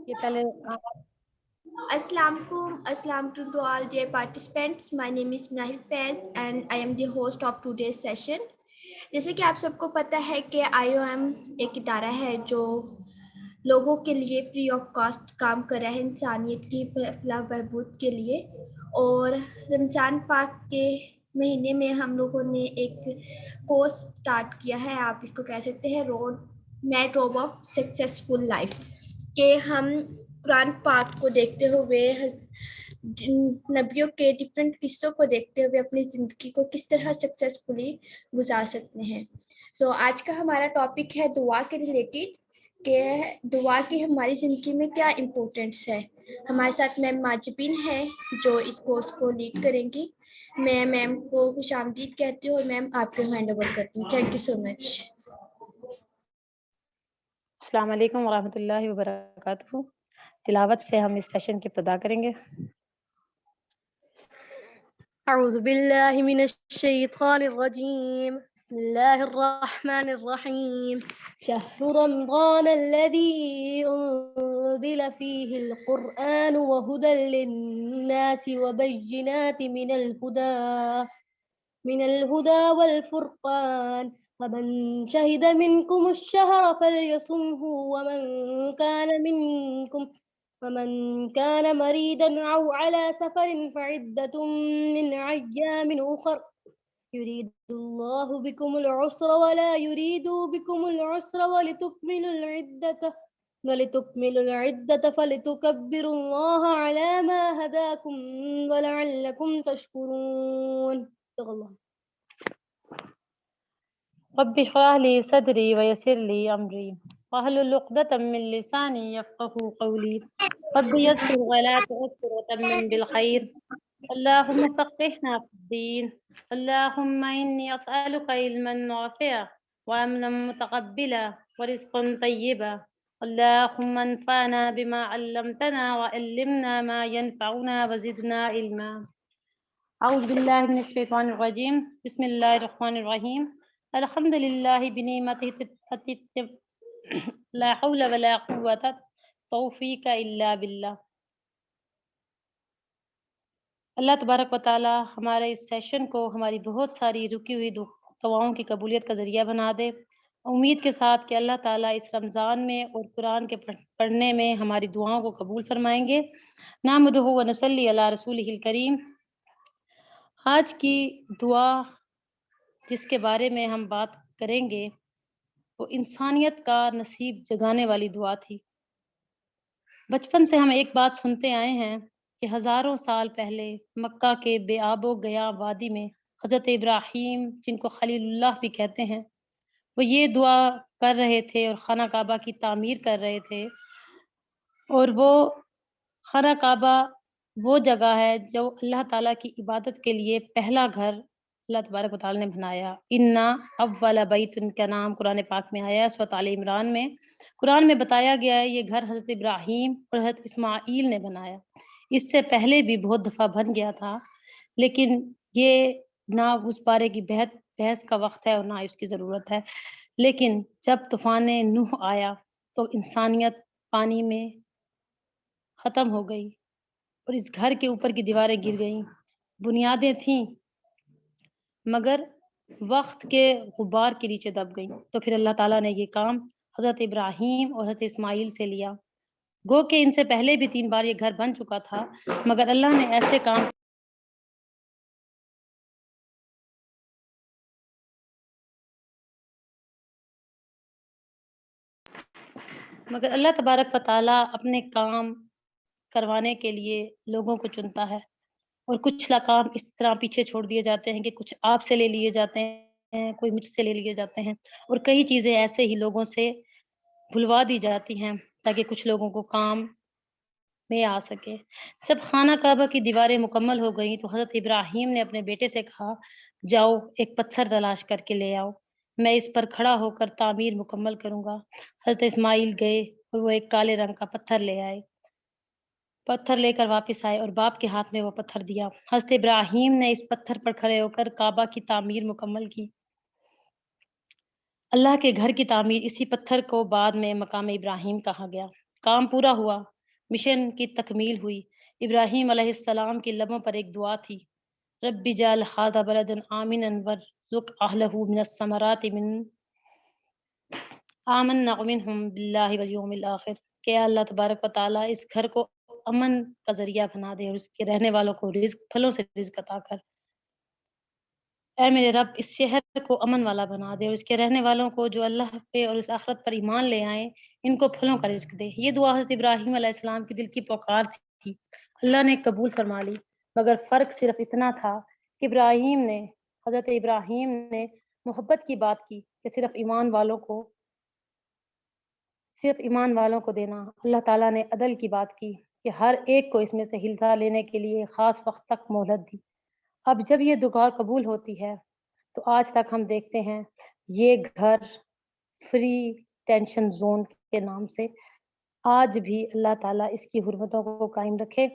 یہ پہلے Assalamu to all dear participants. My name is Nahil Faiz and I am the host of today's session. جیسے کہ آپ سب کو پتہ ہے کہ IOM ایک ادارہ ہے جو لوگوں کے لیے فری آف کاسٹ کام کر رہا ہے انسانیت کی فلاح بہبود کے لیے، اور رمضان پاک کے مہینے میں ہم لوگوں نے ایک کورس سٹارٹ کیا ہے، آپ اس کو کہہ سکتے ہیں میٹ روب آف سکسیسفل لائف، کہ ہم قرآن پاک کو دیکھتے ہوئے نبیوں کے ڈفرینٹ قصوں کو دیکھتے ہوئے اپنی زندگی کو کس طرح سکسیسفلی گزار سکتے ہیں۔ سو آج کا ہمارا ٹاپک ہے دعا کے ریلیٹڈ، کہ دعا کی ہماری زندگی میں کیا امپورٹنس ہے۔ ہمارے ساتھ میم ماجبین ہے جو اس کورس کو لیڈ کریں گی۔ میں میم کو خوش آمدید کہتی ہوں اور میم آپ کو ہینڈ اوور کرتی ہوں۔ تھینک یو سو مچ۔ السلام علیکم ورحمۃ اللہ وبرکاتہ۔ تلاوت سے ہم اس سیشن کی ابتدا کریں گے۔ أعوذ بالله من الشيطان الرجيم بسم الله الرحمن الرحيم شهر رمضان الذي أنزل فيه القرآن وهدى للناس وبينات من الهدى والفرقان فمن شهد منكم الشهر فليصمه ومن كان مريضا أو على سفر فعدة من أيام أخر يريد الله بكم العسر ولا يريد بكم العسر ولتكملوا العدة فلتكبروا الله على ما هداكم ولعلكم تشكرون. صدق الله. رب اشرح لي صدري ويسر لي أمري واحلل عقدة من لساني يفقهوا قولي رب يسر ولا تعسر وتمم بالخير اللهم فقهنا في الدين اللهم إني أسألك علما نافعا وعملا متقبلا ورزقا طيبا اللهم انفعنا بما علمتنا وعلمنا ما ينفعنا وزدنا علما. أعوذ بالله من الشيطان الرجيم بسم الله الرحمن الرحيم الحمد لله بنعمته لا حول ولا قوة توفیق الا باللہ۔ اللہ تبارک و تعالی ہمارے اس سیشن کو ہماری بہت ساری رکی ہوئی دعاؤں کی قبولیت کا ذریعہ بنا دے۔ امید کے ساتھ کہ اللہ تعالیٰ اس رمضان میں اور قرآن کے پڑھنے میں ہماری دعاؤں کو قبول فرمائیں گے۔ نحمدہ و نصلی علی رسولہ الکریم۔ آج کی دعا جس کے بارے میں ہم بات کریں گے وہ انسانیت کا نصیب جگانے والی دعا تھی۔ بچپن سے ہم ایک بات سنتے آئے ہیں کہ ہزاروں سال پہلے مکہ کے بے آب و گیا وادی میں حضرت ابراہیم، جن کو خلیل اللہ بھی کہتے ہیں، وہ یہ دعا کر رہے تھے اور خانہ کعبہ کی تعمیر کر رہے تھے۔ اور وہ خانہ کعبہ وہ جگہ ہے جو اللہ تعالیٰ کی عبادت کے لیے پہلا گھر اللہ تبارک و تعالیٰ نے بنایا۔ انا اول بیت کا نام قرآن پاک میں آیا ہے، سورۃ آل عمران میں۔ قرآن میں بتایا گیا ہے یہ گھر حضرت ابراہیم اور حضرت اسماعیل نے بنایا۔ اس سے پہلے بھی بہت دفعہ بن گیا تھا، لیکن یہ نہ اس بارے کی بحث کا وقت ہے اور نہ اس کی ضرورت ہے۔ لیکن جب طوفان نوح آیا تو انسانیت پانی میں ختم ہو گئی اور اس گھر کے اوپر کی دیواریں گر گئیں، بنیادیں تھیں مگر وقت کے غبار کے نیچے دب گئیں۔ تو پھر اللہ تعالیٰ نے یہ کام حضرت ابراہیم اور حضرت اسماعیل سے لیا۔ گو کہ ان سے پہلے بھی 3 بار یہ گھر بن چکا تھا، مگر اللہ نے ایسے کام مگر اللہ تبارک و تعالیٰ اپنے کام کروانے کے لیے لوگوں کو چنتا ہے، اور کچھ کام اس طرح پیچھے چھوڑ دیے جاتے ہیں کہ کچھ آپ سے لے لیے جاتے ہیں، کوئی مجھ سے لے لیے جاتے ہیں، اور کئی چیزیں ایسے ہی لوگوں سے بھلوا دی جاتی ہیں تاکہ کچھ لوگوں کو کام میں آ سکے۔ جب خانہ کعبہ کی دیواریں مکمل ہو گئیں تو حضرت ابراہیم نے اپنے بیٹے سے کہا، جاؤ ایک پتھر تلاش کر کے لے آؤ، میں اس پر کھڑا ہو کر تعمیر مکمل کروں گا۔ حضرت اسماعیل گئے اور وہ ایک کالے رنگ کا پتھر لے آئے، پتھر لے کر واپس آئے اور باپ کے ہاتھ میں وہ پتھر دیا۔ حضرت ابراہیم نے اس پتھر پر کھڑے ہو کر کعبہ کی تعمیر مکمل کی۔ اللہ کے گھر کی تعمیر اسی پتھر کو بعد میں مقام ابراہیم کہا گیا۔ کام پورا ہوا، مشن کی تکمیل ہوئی۔ ابراہیم علیہ السلام کی لبوں پر ایک دعا تھی، رب اجعل ھذا بلدا آمنا وارزق اہلہ من الثمرات من آمنا منہم باللہ والیوم الآخر، کہ اللہ تبارک و تعالیٰ اس گھر کو امن کا ذریعہ بنا دے اور اس کے رہنے والوں کو رزق، پھلوں سے رزق عطا کر۔ اے میرے رب، اس شہر کو امن والا بنا دے اور اس کے رہنے والوں کو جو اللہ پہ اور اس آخرت پر ایمان لے آئیں، ان کو پھلوں کا رزق دے۔ یہ دعا حضرت ابراہیم علیہ السلام کی دل کی پکار تھی، اللہ نے قبول فرما لی، مگر فرق صرف اتنا تھا کہ حضرت ابراہیم نے محبت کی بات کی کہ صرف ایمان والوں کو دینا۔ اللہ تعالیٰ نے عدل کی بات کی کہ ہر ایک کو اس میں سے حصہ لینے کے لیے خاص وقت تک مہلت دی۔ اب جب یہ دعا قبول ہوتی ہے تو آج تک ہم دیکھتے ہیں یہ گھر فری ٹینشن زون کے نام سے آج بھی اللہ تعالیٰ اس کی حرمتوں کو قائم رکھے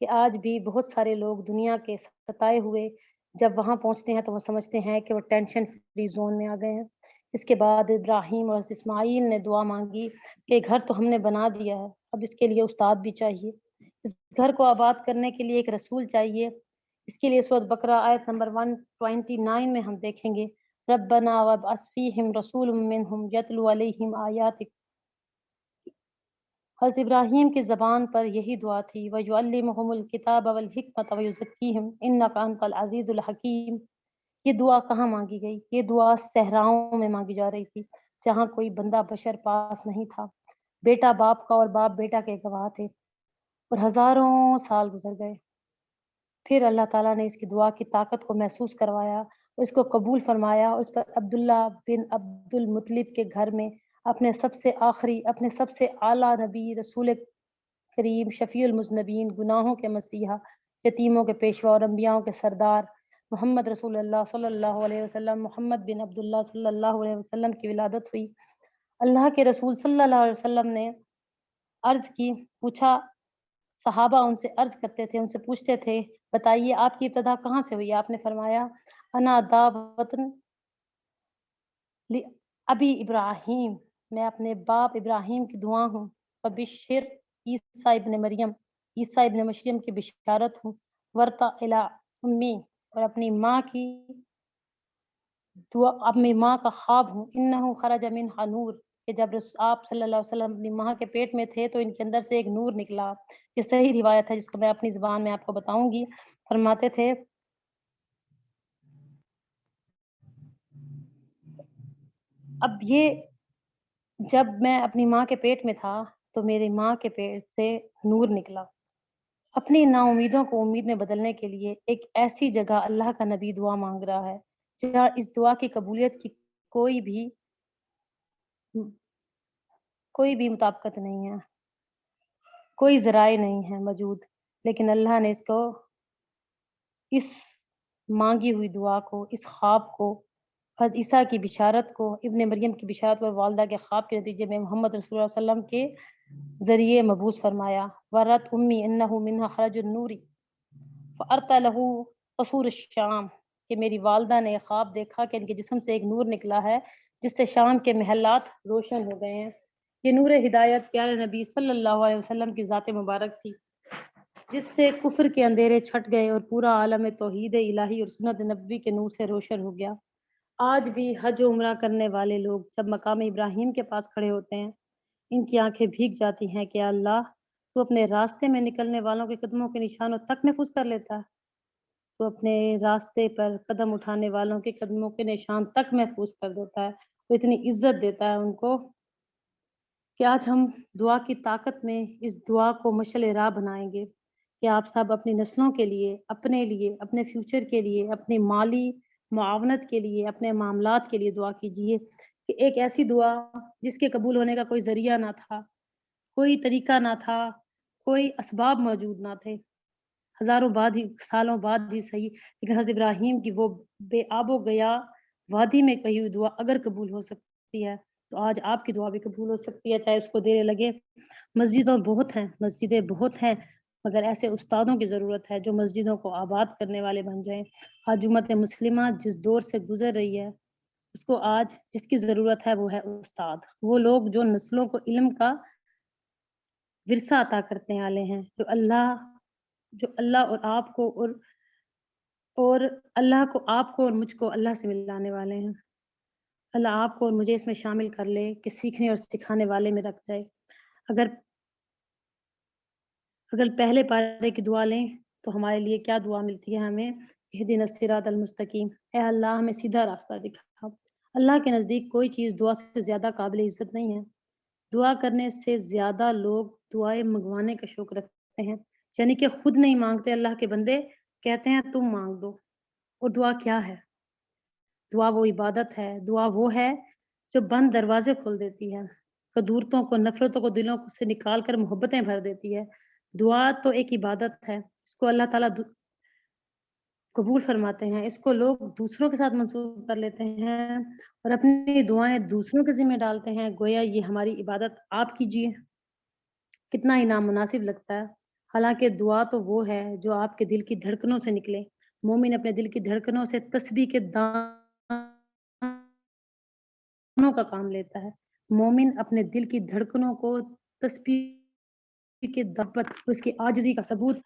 کہ آج بھی بہت سارے لوگ دنیا کے ستائے ہوئے جب وہاں پہنچتے ہیں تو وہ سمجھتے ہیں کہ وہ ٹینشن فری زون میں آ گئے ہیں۔ اس کے بعد ابراہیم اور حضرت اسماعیل نے دعا مانگی کہ گھر تو ہم نے بنا دیا ہے، اب اس کے لیے استاد بھی چاہیے، اس گھر کو آباد کرنے کے لیے ایک رسول چاہیے۔ اس کے لیے سورۃ بقرہ آیت نمبر 129 میں ہم دیکھیں گے، ربنا وابعث فیہم رسول منہم یتلو علیہم آیاتک۔ حضرت ابراہیم کی زبان پر یہی دعا تھی، وَيُعَلِّمُهُمُ الْكِتَابَ وَالْحِکْمَةَ وَيُزَکِّیہم إِنَّکَ أَنتَ الْعَزِیزُ الْحَکیم۔ یہ دعا کہاں مانگی گئی؟ یہ دعا صحراؤں میں مانگی جا رہی تھی، جہاں کوئی بندہ بشر پاس نہیں تھا، بیٹا باپ کا اور باپ بیٹا کے گواہ تھے، اور ہزاروں سال گزر گئے۔ پھر اللہ تعالیٰ نے اس کی دعا کی طاقت کو محسوس کروایا اور اس کو قبول فرمایا، اور اس پر عبداللہ بن عبد المطلب کے گھر میں اپنے سب سے آخری، اپنے سب سے اعلیٰ نبی، رسول کریم، شفیع المذنبین، گناہوں کے مسیحا، یتیموں کے پیشوا اور انبیاؤں کے سردار محمد رسول اللہ صلی اللہ علیہ وسلم، محمد بن عبداللہ صلی اللہ علیہ وسلم کی ولادت ہوئی۔ اللہ کے رسول صلی اللہ علیہ وسلم نے عرض کی، پوچھا، صحابہ ان سے عرض کرتے تھے، ان سے پوچھتے تھے، بتائیے آپ کی ابتدا کہاں سے ہوئی؟ آپ نے فرمایا، انا دعوتن ابی ابراہیم، میں اپنے باپ ابراہیم کی دعا ہوں، فبشر عیسیٰ ابن مریم کی بشارت ہوں، ورتا الی امی، اور اپنی ماں کی دعا، اپنی ماں کا خواب ہوں، انہ خرج منہا نور، کہ جب آپ صلی اللہ علیہ وسلم اپنی ماں کے پیٹ میں تھے تو ان کے اندر سے ایک نور نکلا۔ یہ صحیح روایت ہے جس کو میں اپنی زبان میں آپ کو بتاؤں گی۔ فرماتے تھے، اب یہ جب میں اپنی ماں کے پیٹ میں تھا تو میری ماں کے پیٹ سے نور نکلا۔ اپنی نا امیدوں کو امید میں بدلنے کے لیے ایک ایسی جگہ اللہ کا نبی دعا مانگ رہا ہے جہاں اس دعا کی قبولیت کی کوئی بھی مطابقت نہیں ہے، کوئی ذرائع نہیں ہے موجود، لیکن اللہ نے اس مانگی ہوئی دعا کو، اس خواب کو، حضرت عیسیٰ کی بشارت کو، ابن مریم کی بشارت کو اور والدہ کے خواب کے نتیجے میں محمد رسول اللہ صلی اللہ علیہ وسلم کے ذریعے مبعوث فرمایا۔ ورت امی انہ منہا خرج النوری فارت لہ قصور الشام، کہ میری والدہ نے خواب دیکھا کہ ان کے جسم سے ایک نور نکلا ہے جس سے شام کے محلات روشن ہو گئے ہیں۔ یہ نور ہدایت پیارے نبی صلی اللہ علیہ وسلم کی ذات مبارک تھی، جس سے کفر کے اندھیرے چھٹ گئے اور پورا عالم توحید الہی اور سنت نبوی کے نور سے روشن ہو گیا۔ آج بھی حج و عمرہ کرنے والے لوگ جب مقام ابراہیم کے پاس کھڑے ہوتے ہیں، ان کی آنکھیں بھیگ جاتی ہیں کہ اللہ، تو اپنے راستے میں نکلنے والوں کے قدموں کے نشانوں تک محفوظ کر لیتا ہے، تو اپنے راستے پر قدم اٹھانے والوں کے قدموں کے نشان تک محفوظ کر دیتا ہے، وہ اتنی عزت دیتا ہے ان کو کہ آج ہم دعا کی طاقت میں اس دعا کو مشعل راہ بنائیں گے کہ آپ سب اپنی نسلوں کے لیے، اپنے فیوچر کے لیے، اپنی مالی معاونت کے لیے، اپنے معاملات کے لیے دعا کیجیے کہ ایک ایسی دعا جس کے قبول ہونے کا کوئی ذریعہ نہ تھا، کوئی طریقہ نہ تھا، کوئی اسباب موجود نہ تھے، سالوں بعد ہی صحیح، لیکن حضرت ابراہیم کی وہ بے آب و گیا وادی میں کہی ہوئی دعا اگر قبول ہو سکتی ہے تو آج آپ کی دعا بھی قبول ہو سکتی ہے، چاہے اس کو دیر لگے۔ مسجدیں بہت ہیں مگر ایسے استادوں کی ضرورت ہے جو مسجدوں کو آباد کرنے والے بن جائیں۔ آج امت مسلمہ جس دور سے گزر رہی ہے، اس کو آج جس کی ضرورت ہے وہ ہے استاد، وہ لوگ جو نسلوں کو علم کا ورثہ عطا کرنے والے ہیں، جو اللہ اور آپ کو اور اللہ کو آپ کو اور مجھ کو اللہ سے ملانے والے ہیں۔ اللہ آپ کو اور مجھے اس میں شامل کر لے کہ سیکھنے اور سکھانے والے میں رکھ جائے۔ اگر پہلے پارے کی دعا لیں تو ہمارے لیے کیا دعا ملتی ہے ہمیں؟ اہدنا الصراط المستقیم، اے اللہ ہمیں سیدھا راستہ دکھا۔ اللہ کے نزدیک کوئی چیز دعا سے زیادہ قابل عزت نہیں ہے۔ دعا کرنے سے زیادہ لوگ دعائیں منگوانے کا شوق رکھتے ہیں، یعنی کہ خود نہیں مانگتے، اللہ کے بندے کہتے ہیں تم مانگ دو۔ اور دعا کیا ہے؟ دعا وہ عبادت ہے، دعا وہ ہے جو بند دروازے کھول دیتی ہے، قدورتوں کو، نفرتوں کو دلوں سے نکال کر محبتیں بھر دیتی ہے۔ دعا تو ایک عبادت ہے، اس کو اللہ تعالیٰ قبول فرماتے ہیں، اس کو لوگ دوسروں کے ساتھ منسوب کر لیتے ہیں اور اپنی دعائیں دوسروں کے ذمہ ڈالتے ہیں، گویا یہ ہماری عبادت آپ کیجیے۔ کتنا ہی نامناسب لگتا ہے، حالانکہ دعا تو وہ ہے جو آپ کے دل کی دھڑکنوں سے نکلے۔ مومن اپنے دل کی دھڑکنوں سے تسبیح کے دانوں کا کام لیتا ہے۔ مومن اپنے دل کی دھڑکنوں کو تسبیح کے دبت، اس کی عاجزی کا ثبوت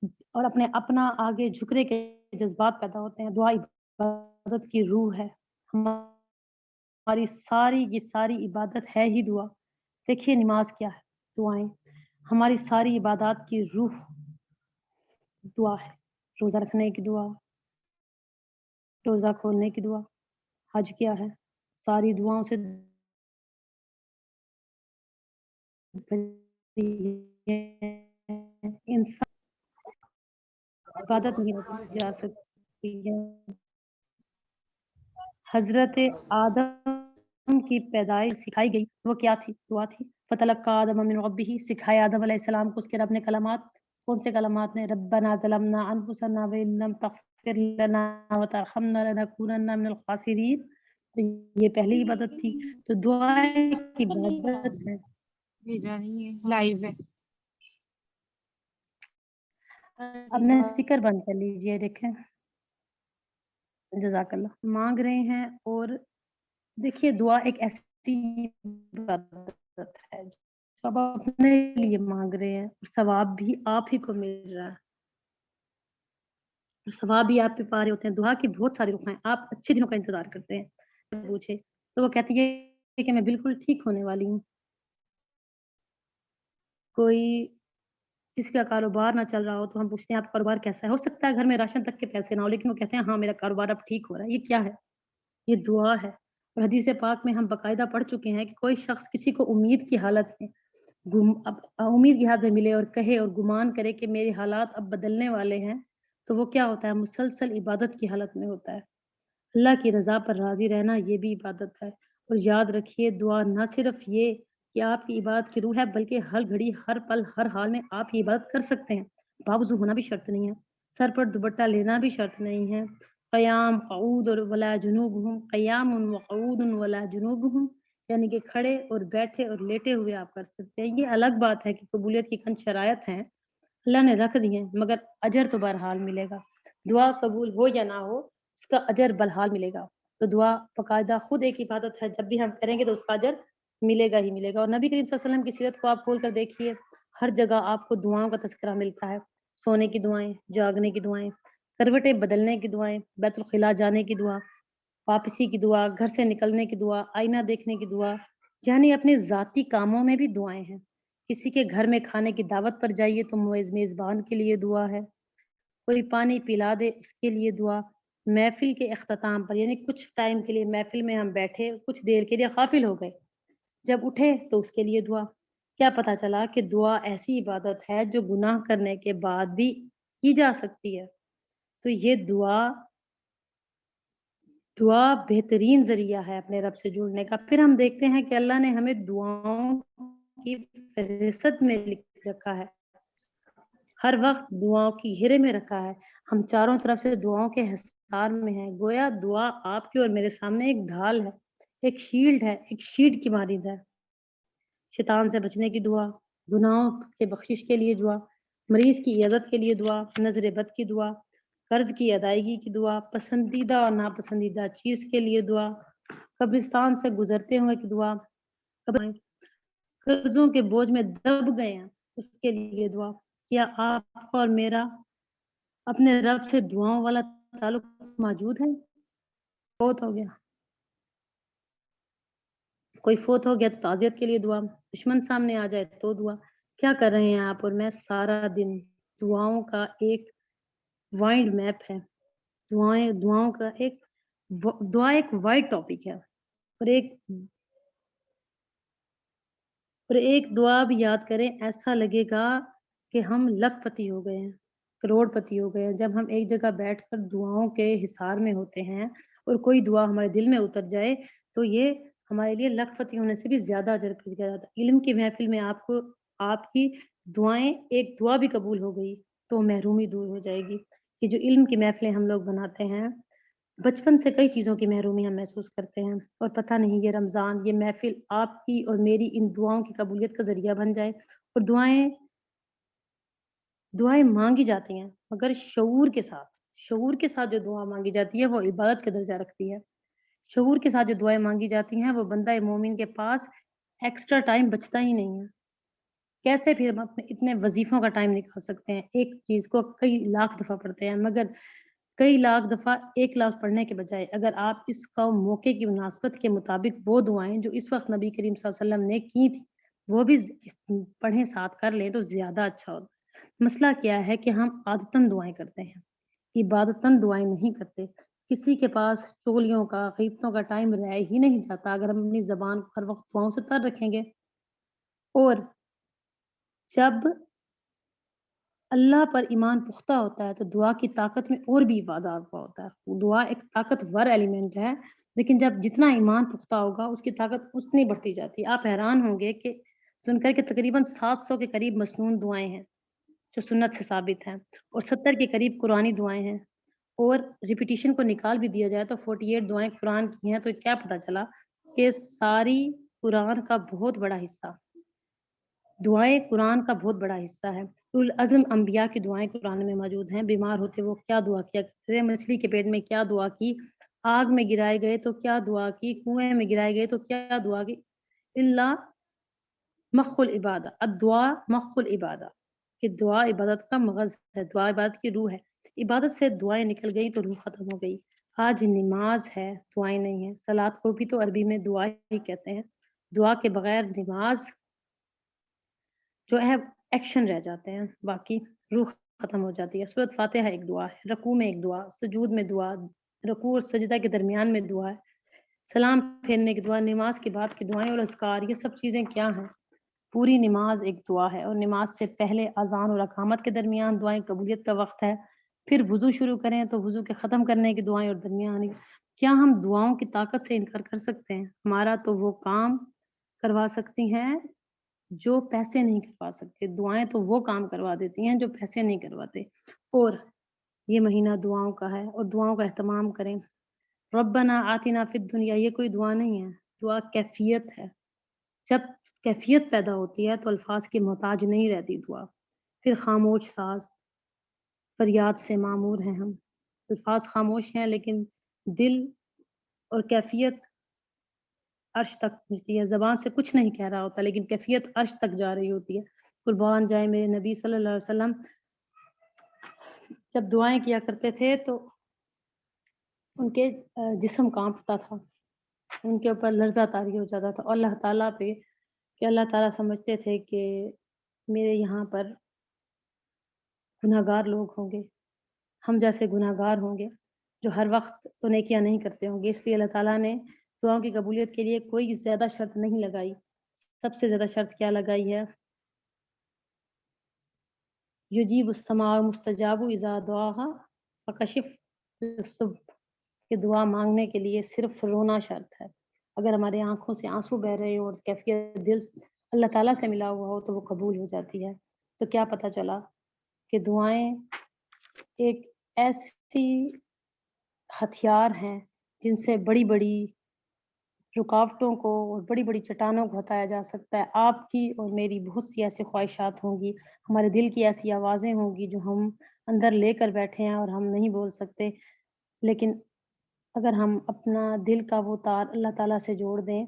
اور اپنا آگے جھکنے کے جذبات پیدا ہوتے ہیں۔ دعا عبادت کی روح ہے، ہماری یہ ساری عبادت ہے ہی دعا۔ دیکھیے نماز کیا ہے، دعائیں۔ ہماری ساری عبادات کی روح دعا ہے۔ روزہ رکھنے کی دعا، روزہ کھولنے کی دعا، حج کیا ہے، ساری دعاؤں سے انسان عبادت نہیں ہوتی جا سکتی ہے۔ حضرت آدم کی پیدائش سکھائی گئی، وہ کیا تھی؟ دعا تھی۔ فتلقى آدم من ربه، سکھائے آدم علیہ السلام کو اس کے رب نے کلمات۔ کون سے کلمات نے؟ ربنا ظلمنا انفسنا وان لم تغفر لنا وترحمنا لنكونن من الخاسرین۔ تو یہ پہلی عبادت تھی۔ تو دعا ایک عبادت ہے۔ بھیجا نہیں ہے، لائیو ہے۔ اپنے اسپیکر بند کر لیجئے، دیکھیں۔ جزاک اللہ۔ مانگ رہے ہیں اور دیکھیے دعا ایک ایسی عبادت ہے جو آپ اپنے لیے مانگ رہے ہیں اور ثواب بھی آپ ہی کو مل رہا ہے اور ثواب بھی آپ پہ پا رہے ہوتے ہیں۔ دعا کی بہت ساری رخ ہیں، آپ اچھے دنوں کا انتظار کرتے ہیں۔ پوچھے تو وہ کہتی ہے کہ میں بالکل ٹھیک ہونے والی ہوں۔ کوئی کسی کا کاروبار نہ چل رہا ہو تو ہم پوچھتے ہیں آپ کا کاروبار کیسا ہے؟ ہو سکتا ہے گھر میں راشن تک کے پیسے نہ ہو، لیکن وہ کہتے ہیں ہاں میرا کاروبار اب ٹھیک ہو رہا ہے۔ یہ کیا ہے؟ یہ دعا ہے۔ اور حدیث پاک میں ہم باقاعدہ پڑھ چکے ہیں کہ کوئی شخص کسی کو امید کی حالت میں ملے اور کہے اور گمان کرے کہ میرے حالات اب بدلنے والے ہیں، تو وہ کیا ہوتا ہے؟ مسلسل عبادت کی حالت میں ہوتا ہے۔ اللہ کی رضا پر راضی رہنا یہ بھی عبادت ہے۔ اور یاد رکھیے دعا نہ صرف یہ کہ آپ کی عبادت کی روح ہے، بلکہ ہر گھڑی، ہر پل، ہر حال میں آپ یہ عبادت کر سکتے ہیں۔ باوضو ہونا بھی شرط نہیں ہے، سر پر دوپٹہ لینا بھی شرط نہیں ہے۔ قیام، قعود اور ولا جنوبہم، قیام وقعود ولا جنوبہم، یعنی کہ کھڑے اور بیٹھے اور لیٹے ہوئے آپ کر سکتے ہیں۔ یہ الگ بات ہے کہ قبولیت کی چند شرائط ہیں اللہ نے رکھ دی ہیں، مگر اجر تو بہرحال ملے گا۔ دعا قبول ہو یا نہ ہو، اس کا اجر بہرحال ملے گا۔ تو دعا باقاعدہ خود ایک عبادت ہے، جب بھی ہم کریں گے تو اس کا اجر ملے گا ہی ملے گا۔ اور نبی کریم صلی اللہ علیہ وسلم کی سیرت کو آپ کھول کر دیکھیے، ہر جگہ آپ کو دعاؤں کا تذکرہ ملتا ہے۔ سونے کی دعائیں، جاگنے کی دعائیں، کروٹیں بدلنے کی دعائیں، بیت الخلا جانے کی دعا، واپسی کی دعا، گھر سے نکلنے کی دعا، آئینہ دیکھنے کی دعا، یعنی اپنے ذاتی کاموں میں بھی دعائیں ہیں۔ کسی کے گھر میں کھانے کی دعوت پر جائیے تو میزبان کے لیے دعا ہے، کوئی پانی پلا دے اس کے لیے دعا، محفل کے اختتام پر، یعنی کچھ ٹائم کے لیے محفل میں ہم بیٹھے، کچھ دیر کے لیے غافل ہو گئے، جب اٹھے تو اس کے لیے دعا۔ کیا پتا چلا کہ دعا ایسی عبادت ہے جو گناہ کرنے کے بعد بھی کی جا سکتی ہے۔ تو یہ دعا بہترین ذریعہ ہے اپنے رب سے جڑنے کا۔ پھر ہم دیکھتے ہیں کہ اللہ نے ہمیں دعاؤں کی فہرست میں لکھ رکھا ہے، ہر وقت دعاؤں کی گھیرے میں رکھا ہے، ہم چاروں طرف سے دعاؤں کے حصار میں ہیں۔ گویا دعا آپ کے اور میرے سامنے ایک ڈھال ہے، ایک شیلڈ ہے، ایک شیلڈ کی مانند ہے۔ شیطان سے بچنے کی دعا، گناہوں کے بخشش کے لیے دعا، مریض کی عیادت کے لیے دعا، نظر بد کی دعا، قرض کی ادائیگی کی دعا، پسندیدہ اور ناپسندیدہ چیز کے لیے دعا، قبرستان سے گزرتے ہوئے کی دعا، قرضوں کے بوجھ میں دب گئے ہیں اس کے لیے دعا. کیا آپ اور میرا اپنے رب سے دعاؤں والا تعلق موجود ہے؟ فوت ہو گیا، کوئی فوت ہو گیا تو تعزیت کے لیے دعا، دشمن سامنے آ جائے تو دعا. کیا کر رہے ہیں آپ اور میں سارا دن؟ دعاؤں کا ایک وائڈ میپ ہے. دعاؤں کا ایک دعا ایک وائڈ ٹاپک ہے. اور ایک دعا بھی یاد کریں، ایسا لگے گا کہ ہم لکھ پتی ہو گئے ہیں، کروڑ پتی ہو گئے ہیں جب ہم ایک جگہ بیٹھ کر دعاؤں کے حصار میں ہوتے ہیں اور کوئی دعا ہمارے دل میں اتر جائے تو یہ ہمارے لیے لکھ پتی ہونے سے بھی زیادہ اجر کیا جاتا ہے. علم کی محفل میں آپ کی دعائیں ایک دعا بھی قبول ہو گئی تو محرومی دور ہو جائے گی. یہ جو علم کی محفلیں ہم لوگ بناتے ہیں، بچپن سے کئی چیزوں کی محرومی ہم محسوس کرتے ہیں اور پتہ نہیں یہ رمضان، یہ محفل آپ کی اور میری ان دعاؤں کی قبولیت کا ذریعہ بن جائے. اور دعائیں مانگی جاتی ہیں مگر شعور کے ساتھ جو دعا مانگی جاتی ہے وہ عبادت کا درجہ رکھتی ہے. شعور کے ساتھ جو دعائیں مانگی جاتی ہیں وہ بندہ مومن کے پاس ایکسٹرا ٹائم بچتا ہی نہیں ہے. کیسے پھر ہم اپنے اتنے وظیفوں کا ٹائم نکال سکتے ہیں؟ ایک چیز کو کئی لاکھ دفعہ پڑھتے ہیں مگر کئی لاکھ دفعہ ایک لفظ پڑھنے کے بجائے اگر آپ اس کا موقع کی مناسبت کے مطابق وہ دعائیں جو اس وقت نبی کریم صلی اللہ علیہ وسلم نے کی تھی وہ بھی پڑھیں ساتھ کر لیں تو زیادہ اچھا ہوتا. مسئلہ کیا ہے کہ ہم عادتاً دعائیں کرتے ہیں، عبادتاً دعائیں نہیں کرتے. کسی کے پاس چولیوں کا غیبتوں کا ٹائم رہ ہی نہیں جاتا اگر ہم اپنی زبان کو ہر وقت دعاؤں سے تر رکھیں گے. اور جب اللہ پر ایمان پختہ ہوتا ہے تو دعا کی طاقت میں اور بھی اضافہ ہوتا ہے. دعا ایک طاقتور ایلیمنٹ ہے لیکن جتنا ایمان پختہ ہوگا اس کی طاقت اتنی بڑھتی جاتی ہے. آپ حیران ہوں گے کہ سن کر کہ تقریباً 700 کے قریب مسنون دعائیں ہیں جو سنت سے ثابت ہیں اور 70 کے قریب قرآنی دعائیں ہیں. اور ریپیٹیشن کو نکال بھی دیا جائے تو 48 دعائیں قرآن کی ہیں. تو کیا پتہ چلا کہ ساری قرآن کا بہت بڑا حصہ، دعائیں قرآن کا بہت بڑا حصہ ہے. العزم انبیاء کی دعائیں قرآن میں موجود ہیں. بیمار ہوتے وہ کیا دعا کیا کرتے تھے، مچھلی کے پیٹ میں کیا دعا کی، آگ میں گرائے گئے تو کیا دعا کی، کنویں میں گرائے گئے تو کیا دعا کی. اللہ مخ العبادہ، الدعا مخ العبادہ، کہ دعا عبادت کا مغز ہے، دعا عبادت کی روح ہے. عبادت سے دعائیں نکل گئی تو روح ختم ہو گئی. آج نماز ہے، دعائیں نہیں ہیں. صلاۃ کو بھی تو عربی میں دعا ہی کہتے ہیں. دعا کے بغیر نماز جو ہے ایکشن رہ جاتے ہیں، باقی روح ختم ہو جاتی ہے. سورۃ فاتحہ ایک دعا ہے، رکوع میں ایک دعا، سجود میں دعا، رکوع اور سجدہ کے درمیان میں دعا ہے، سلام پھیرنے کی دعا، نماز کے بعد کی دعائیں اور اذکار، یہ سب چیزیں کیا ہیں؟ پوری نماز ایک دعا ہے. اور نماز سے پہلے اذان اور اقامت کے درمیان دعائیں قبولیت کا وقت ہے. پھر وضو شروع کریں تو وضو کے ختم کرنے کی دعائیں اور درمیانی. کیا ہم دعاؤں کی طاقت سے انکار کر سکتے ہیں؟ ہمارا تو وہ کام کروا سکتی ہیں جو پیسے نہیں کروا سکتے. دعائیں تو وہ کام کروا دیتی ہیں جو پیسے نہیں کرواتے. اور یہ مہینہ دعاؤں کا ہے اور دعاؤں کا اہتمام کریں. ربنا آتنا فی الدنیا، یہ کوئی دعا نہیں ہے، دعا کیفیت ہے. جب کیفیت پیدا ہوتی ہے تو الفاظ کی محتاج نہیں رہتی دعا. پھر خاموش ساز فریاد سے معمور ہیں ہم. الفاظ خاموش ہیں لیکن دل اور کیفیت عرش تک پہنچتی ہے. زبان سے کچھ نہیں کہہ رہا ہوتا لیکن کیفیت عرش تک جا رہی ہوتی ہے. قربان جائے میرے نبی صلی اللہ علیہ وسلم جب دعائیں کیا کرتے تھے تو ان کے جسم کانپتا تھا، ان کے اوپر لرزہ طاری ہو جاتا تھا. اور اللہ تعالیٰ پہ کہ اللہ تعالیٰ سمجھتے تھے کہ میرے یہاں پر گناہگار لوگ ہوں گے، ہم جیسے گناہگار ہوں گے جو ہر وقت تو نیکیاں نہیں کرتے ہوں گے. اس لیے اللہ تعالیٰ نے دعاؤں کی قبولیت کے لیے کوئی زیادہ شرط نہیں لگائی. سب سے زیادہ شرط کیا لگائی ہے؟ یجیب السماء مستجاب اذا دعاها فکشف الصبح، کہ دعا مانگنے کے لیے صرف رونا شرط ہے. اگر ہمارے آنکھوں سے آنسو بہ رہے ہو اور کیفیت دل اللہ تعالیٰ سے ملا ہوا ہو تو وہ قبول ہو جاتی ہے. تو کیا پتہ چلا کہ دعائیں ایک ایسی ہتھیار ہیں جن سے بڑی بڑی رکاوٹوں کو اور بڑی بڑی چٹانوں کو ہٹایا جا سکتا ہے. آپ کی اور میری بہت سی ایسی خواہشات ہوں گی، ہمارے دل کی ایسی آوازیں ہوں گی جو ہم اندر لے کر بیٹھے ہیں اور ہم نہیں بول سکتے. لیکن اگر ہم اپنا دل کا وہ تار اللہ تعالیٰ سے جوڑ دیں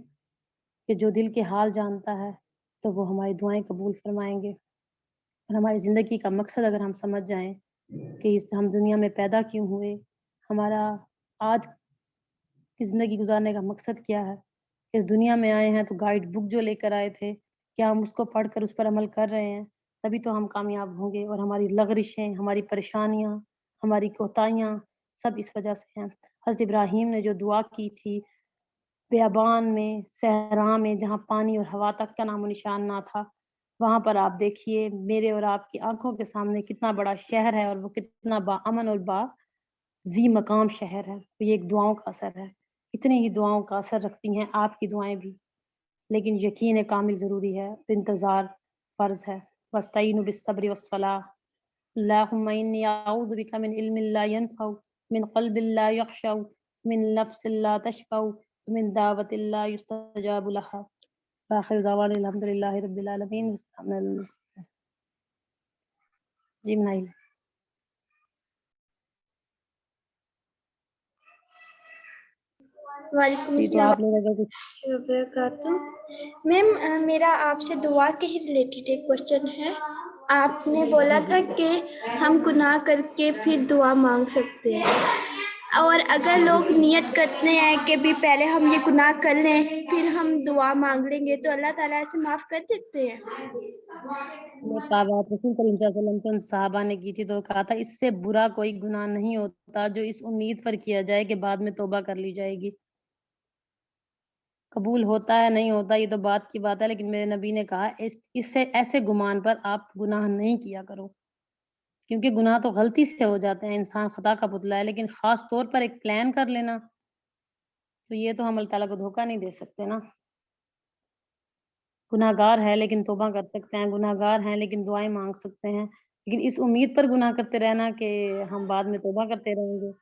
کہ جو دل کے حال جانتا ہے تو وہ ہماری دعائیں قبول فرمائیں گے. اور ہماری زندگی کا مقصد اگر ہم سمجھ جائیں کہ ہم دنیا میں پیدا کیوں ہوئے، ہمارا آج کی زندگی گزارنے کا مقصد کیا ہے، اس دنیا میں آئے ہیں تو گائیڈ بک جو لے کر آئے تھے کیا ہم اس کو پڑھ کر اس پر عمل کر رہے ہیں، تبھی تو ہم کامیاب ہوں گے. اور ہماری لغزشیں، ہماری پریشانیاں، ہماری کوتاہیاں سب اس وجہ سے ہیں. حضرت ابراہیم نے جو دعا کی تھی بیابان میں، صحرا میں، جہاں پانی اور ہوا تک کا نام و نشان نہ تھا، وہاں پر آپ دیکھیے میرے اور آپ کی آنکھوں کے سامنے کتنا بڑا شہر ہے اور وہ کتنا با امن اور با ذی مقام شہر ہے. تو یہ ایک دعاؤں کا اثر ہے. اتنی ہی دعاؤں کا اثر رکھتی ہیں آپ کی دعائیں بھی، لیکن یقین کامل ضروری ہے، انتظار فرض ہے. واستعینوا بالصبر والصلاۃ. اللهم إني أعوذ بك من علم لا ينفع، من قلب لا يخشع، من نفس لا تشبع، من دعوة لا يستجاب لها. آخر دعوانا الحمد لله رب العالمين. جی منائل. وعلیکم جی تو السلام آپ لوگ اگر کچھ وبرکاتہ. میم میرا آپ سے دعا کے ہی ریلیٹڈ ایک کوشچن ہے. آپ نے بولا تھا کہ ہم گناہ کر کے پھر دعا مانگ سکتے ہیں، اور اگر لوگ نیت کرتے ہیں کہ بھی پہلے ہم یہ گناہ کر لیں پھر ہم دعا مانگ لیں گے تو اللہ تعالیٰ ایسے معاف کر دیتے ہیں؟ بات رسول کریم صلی اللہ علیہ وسلم کے ان صحابہ نے کی تھی تو کہا تھا اس سے برا کوئی گناہ نہیں ہوتا جو اس امید پر کیا جائے کہ بعد میں توبہ کر لی جائے گی. قبول ہوتا ہے نہیں ہوتا یہ تو بات کی بات ہے، لیکن میرے نبی نے کہا اس سے ایسے گمان پر آپ گناہ نہیں کیا کرو، کیونکہ گناہ تو غلطی سے ہو جاتے ہیں، انسان خطا کا پتلا ہے، لیکن خاص طور پر ایک پلان کر لینا تو یہ تو ہم اللہ تعالیٰ کو دھوکہ نہیں دے سکتے نا. گناہ گار ہے لیکن توبہ کر سکتے ہیں، گناہ گار ہیں لیکن دعائیں مانگ سکتے ہیں، لیکن اس امید پر گناہ کرتے رہنا کہ ہم بعد میں توبہ کرتے رہیں گے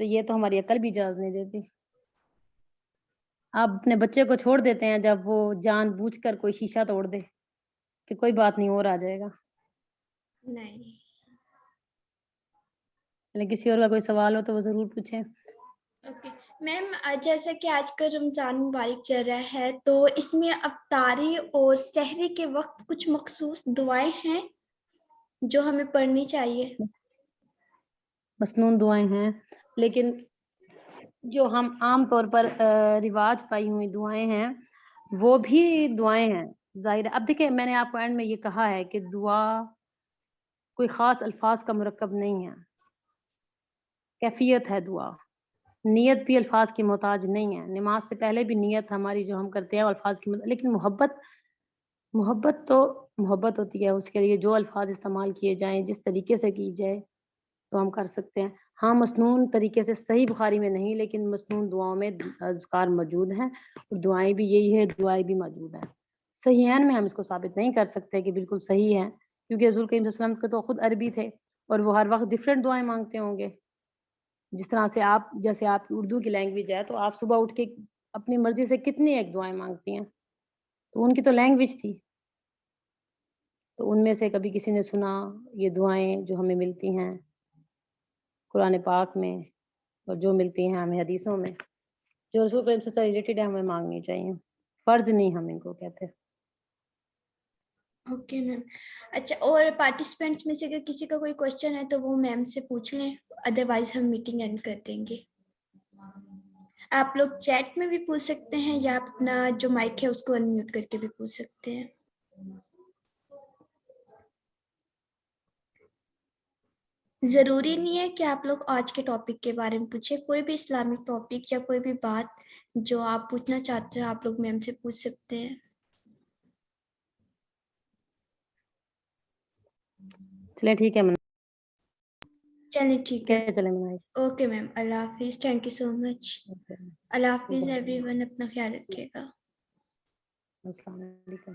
تو یہ تو ہماری عقل بھی اجازت نہیں دیتی. آپ اپنے بچے کو چھوڑ دیتے ہیں جب وہ جان بوجھ کر کوئی شیشہ توڑ دے کہ کوئی بات نہیں اور آ جائے گا. نہیں. لیکن کسی اور کا کوئی سوال ہو تو وہ ضرور پوچھیں. اوکے میم، جیسا کہ آج کل رمضان مبارک چل رہا ہے تو اس میں افطاری اور سحری کے وقت کچھ مخصوص دعائیں ہیں جو ہمیں پڑھنی چاہیے؟ مسنون دعائیں ہیں، لیکن جو ہم عام طور پر رواج پائی ہوئی دعائیں ہیں وہ بھی دعائیں ہیں ظاہر ہے. اب دیکھیں میں نے آپ کو اینڈ میں یہ کہا ہے کہ دعا کوئی خاص الفاظ کا مرکب نہیں ہے، کیفیت ہے دعا. نیت بھی الفاظ کی محتاج نہیں ہے، نماز سے پہلے بھی نیت ہماری جو ہم کرتے ہیں الفاظ کی محتاج، لیکن محبت تو محبت ہوتی ہے، اس کے لیے جو الفاظ استعمال کیے جائیں جس طریقے سے کی جائے تو ہم کر سکتے ہیں. ہاں مسنون طریقے سے صحیح بخاری میں نہیں، لیکن مسنون دعاؤں میں اذکار موجود ہیں اور دعائیں بھی یہی ہے، دعائیں بھی موجود ہیں. صحیحین میں ہم اس کو ثابت نہیں کر سکتے کہ بالکل صحیح ہے، کیونکہ حضور کریم صلی اللہ علیہ وسلم کے تو خود عربی تھے اور وہ ہر وقت ڈفرینٹ دعائیں مانگتے ہوں گے. جس طرح سے آپ جیسے آپ کی اردو کی لینگویج ہے تو آپ صبح اٹھ کے اپنی مرضی سے کتنی ایک دعائیں مانگتی ہیں، تو ان کی تو لینگویج تھی، تو ان میں سے کبھی کسی نے سنا یہ دعائیں جو ہمیں ملتی ہیں قرآن پاک میں اور جو ملتی ہیں ہمیں حدیثوں میں جو رسول کریم سے ریلیٹڈ ہے ہمیں مانگنی چاہیے، فرض نہیں ہم ان کو کہتے. Okay ma'am. اچھا، اور پارٹیسپینٹس میں سے اگر کسی کا کوئی کوشچن ہے تو وہ میم سے پوچھ لیں، ادروائز ہم میٹنگ اینڈ کر دیں گے. آپ لوگ چیٹ میں بھی پوچھ سکتے ہیں یا آپ اپنا جو مائک ہے اس کو انمیوٹ کر کے بھی پوچھ سکتے ہیں. ضروری نہیں ہے کہ آپ لوگ آج کے ٹاپک کے بارے میں پوچھیں، کوئی بھی اسلامک ٹاپک یا کوئی بھی بات جو آپ پوچھنا چاہتے ہیں آپ لوگ میم سے پوچھ سکتے ہیں. چلیں ٹھیک ہے چلیں ٹھیک ہے. چلیں منائے. اوکے میم، اللہ حافظ. تھینک یو سو مچ. اللہ حافظ ایوری ون. اپنا خیال رکھیے گا. السلام علیکم.